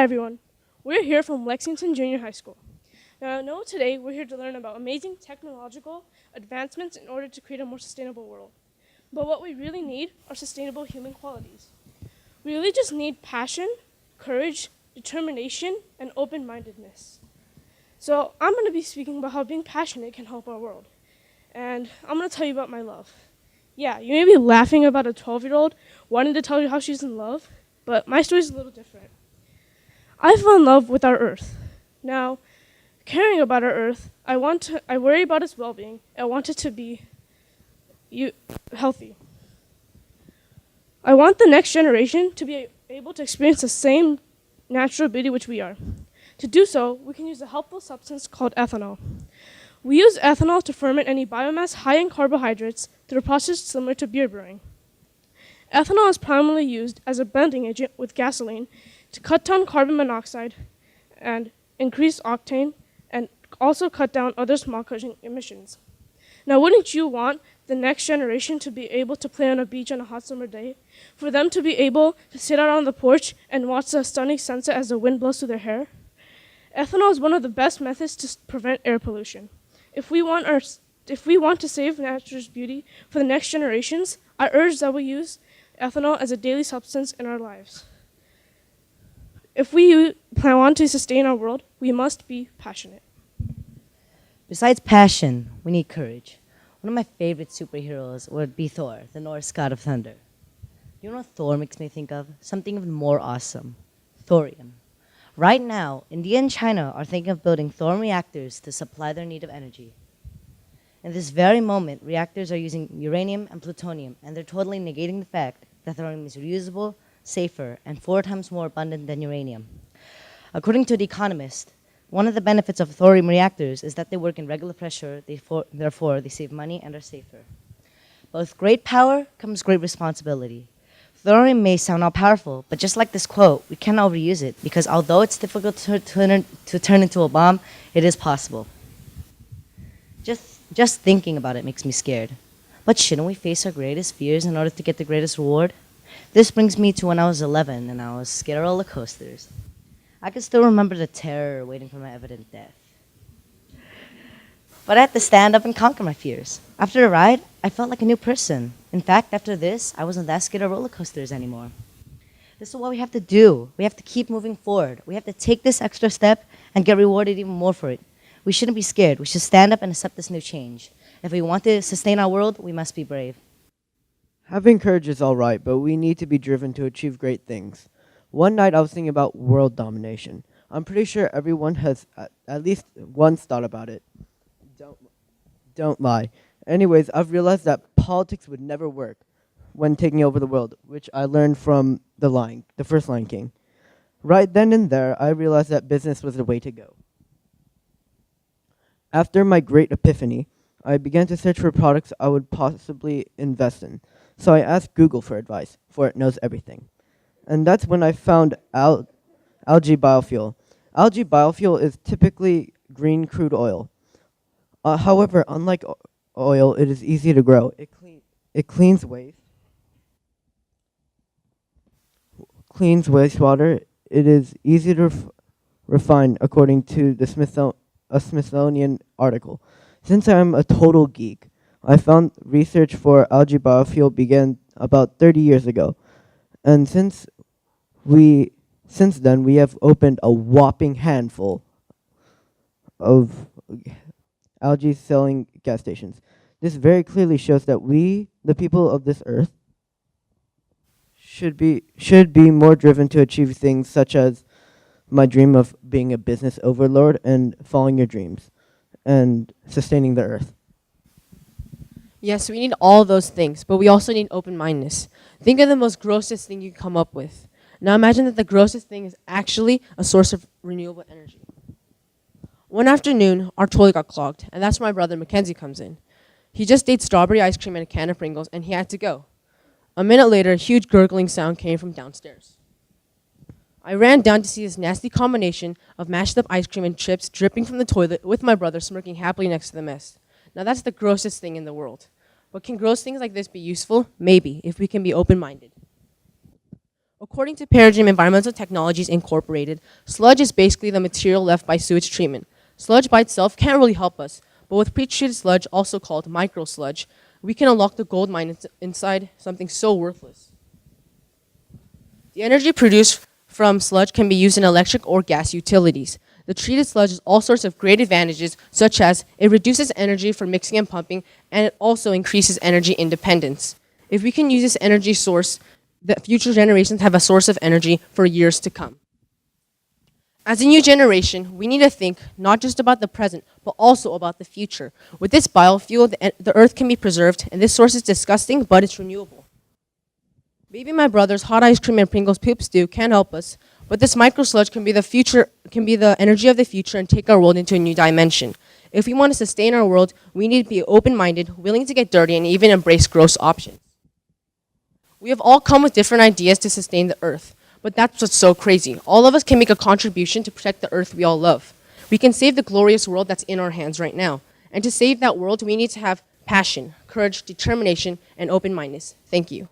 everyone. We're here from Lexington Junior High School. Now, I know today we're here to learn about amazing technological advancements in order to create a more sustainable world. But what we really need are sustainable human qualities. We really just need passion, courage, determination, and open-mindedness. So I'm going to be speaking about how being passionate can help our world. And I'm going to tell you about my love. Yeah, you may be laughing about a 12-year-old wanting to tell you how she's in love, but my story is a little different. I fell in love with our Earth. Now, caring about our Earth, I worry about its well-being. I want it to be healthy. I want the next generation to be able to experience the same natural beauty which we are. To do so, we can use a helpful substance called ethanol. We use ethanol to ferment any biomass high in carbohydrates through a process similar to beer brewing. Ethanol is primarily used as a blending agent with gasoline to cut down carbon monoxide and increase octane, and also cut down other smog-causing emissions. Now, wouldn't you want the next generation to be able to play on a beach on a hot summer day? For them to be able to sit out on the porch and watch the stunning sunset as the wind blows through their hair? Ethanol is one of the best methods to prevent air pollution. If we want to save nature's beauty for the next generations, I urge that we use ethanol as a daily substance in our lives. If we want to sustain our world, we must be passionate. Besides passion, we need courage. One of my favorite superheroes would be Thor, the Norse god of thunder. You know what Thor makes me think of? Something even more awesome. Thorium. Right now, India and China are thinking of building thorium reactors to supply their need of energy. In this very moment, reactors are using uranium and plutonium, and they're totally negating the fact that thorium is reusable, safer, and 4 times more abundant than uranium. According to The Economist, one of the benefits of thorium reactors is that they work in regular pressure, therefore they save money and are safer. But with great power comes great responsibility. Thorium may sound all powerful, but just like this quote, we cannot overuse it because although it's difficult to turn into a bomb, it is possible. Just thinking about it makes me scared. But shouldn't we face our greatest fears in order to get the greatest reward? This brings me to when I was 11 and I was scared of roller coasters. I can still remember the terror waiting for my evident death. But I had to stand up and conquer my fears. After the ride, I felt like a new person. In fact, after this, I wasn't that scared of roller coasters anymore. This is what we have to do. We have to keep moving forward. We have to take this extra step and get rewarded even more for it. We shouldn't be scared. We should stand up and accept this new change. If we want to sustain our world, we must be brave. Having courage is all right, but we need to be driven to achieve great things. One night I was thinking about world domination. I'm pretty sure everyone has at least once thought about it. Don't lie. Anyways, I've realized that politics would never work when taking over the world, which I learned from the first Lion King. Right then and there, I realized that business was the way to go. After my great epiphany, I began to search for products I would possibly invest in. So I asked Google for advice, for it knows everything. And that's when I found algae biofuel. Algae biofuel is typically green crude oil. However, unlike oil, it is easy to grow. It cleans wastewater. It is easy to refine, according to the Smithsonian article. Since I'm a total geek, I found research for algae biofuel began about 30 years ago. And since then, we have opened a whopping handful of algae selling gas stations. This very clearly shows that we, the people of this earth, should be more driven to achieve things such as my dream of being a business overlord and following your dreams and sustaining the earth. Yes, we need all those things, but we also need open-mindedness. Think of the most grossest thing you can come up with. Now imagine that the grossest thing is actually a source of renewable energy. One afternoon, our toilet got clogged, and that's where my brother Mackenzie comes in. He just ate strawberry ice cream and a can of Pringles, and he had to go. A minute later, a huge gurgling sound came from downstairs. I ran down to see this nasty combination of mashed up ice cream and chips dripping from the toilet with my brother smirking happily next to the mess. Now that's the grossest thing in the world. But can gross things like this be useful? Maybe, if we can be open-minded. According to Paradigm Environmental Technologies Incorporated, sludge is basically the material left by sewage treatment. Sludge by itself can't really help us, but with pre-treated sludge, also called micro sludge, we can unlock the gold mine inside something so worthless. The energy produced from sludge can be used in electric or gas utilities. The treated sludge has all sorts of great advantages, such as it reduces energy for mixing and pumping, and it also increases energy independence. If we can use this energy source, the future generations have a source of energy for years to come. As a new generation, we need to think not just about the present, but also about the future. With this biofuel, the earth can be preserved, and this source is disgusting, but it's renewable. Maybe my brother's hot ice cream and Pringles poop stew can't help us, but this micro sludge can be the energy of the future and take our world into a new dimension. If we want to sustain our world, we need to be open-minded, willing to get dirty, and even embrace gross options. We have all come with different ideas to sustain the earth, but that's what's so crazy. All of us can make a contribution to protect the earth we all love. We can save the glorious world that's in our hands right now. And to save that world, we need to have passion, courage, determination, and open-mindedness. Thank you.